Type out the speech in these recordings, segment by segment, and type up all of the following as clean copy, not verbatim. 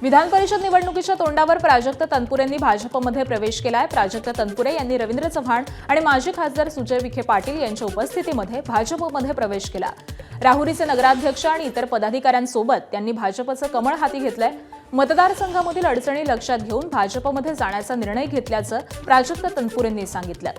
विधान परिषद निवडणुकीच्या तोंडावर प्राजक्त तनपुरेंनी भाजपमध्ये प्रवेश केलाय। प्राजक्त तनपुरे यांनी रवींद्र चव्हाण आणि माजी खासदार सुजय विखे पाटील यांच्या उपस्थितीमध्ये भाजपमध्ये प्रवेश केला। राहुरीचे नगराध्यक्ष आणि इतर पदाधिकाऱ्यांसोबत त्यांनी भाजपचं कमळ हाती घेतलंय। मतदारसंघामधील अडचणी लक्षात घेऊन भाजपमध्ये जाण्याचा निर्णय घेतल्याचं प्राजक्त तनपुरेंनी सांगितलं।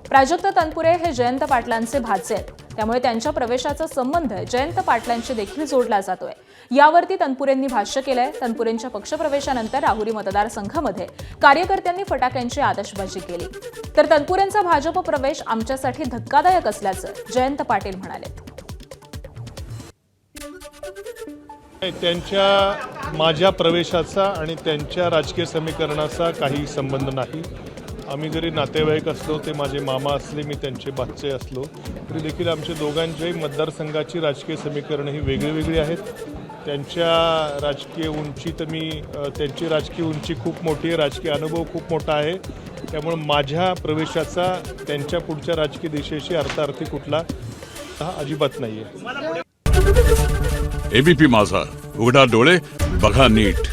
प्राजक्त तनपुरे हे जयंत पाटलांचे भाचे आहेत, त्यामुळे त्यांच्या प्रवेशाचा संबंध जयंत पाटलांशी देखील जोडला जातोय। यावरती तनपुरेंनी भाष्य केलंय। तनपुरेंच्या पक्षप्रवेशानंतर राहुरी मतदारसंघामध्ये कार्यकर्त्यांनी फटाक्यांची आतषबाजी केली, तर तनपुरेंचा भाजप प्रवेश आमच्यासाठी धक्कादायक असल्याचं जयंत पाटील म्हणाले। त्यांच्या माझ्या प्रवेशाचा आणि त्यांच्या राजकीय समीकरणाचा काही संबंध नाही। आम्ही जरी नातेवाईक असलो, ते माझे मामा असले, मी त्यांचे भाचे असलो, तरी देखील आमच्या दोघांच्याही मतदारसंघाची राजकीय समीकरणं ही वेगळी वेगळी आहेत। त्यांच्या राजकीय उंची तर त्यांची राजकीय उंची खूप मोठी आहे, राजकीय अनुभव खूप मोठा आहे। त्यामुळे माझ्या प्रवेशाचा त्यांच्या पुढच्या राजकीय दिशेशी अर्थार्थी कुठला अजिबात नाही आहे। एबीपी माझा, उघडा डोळे बघा नीट।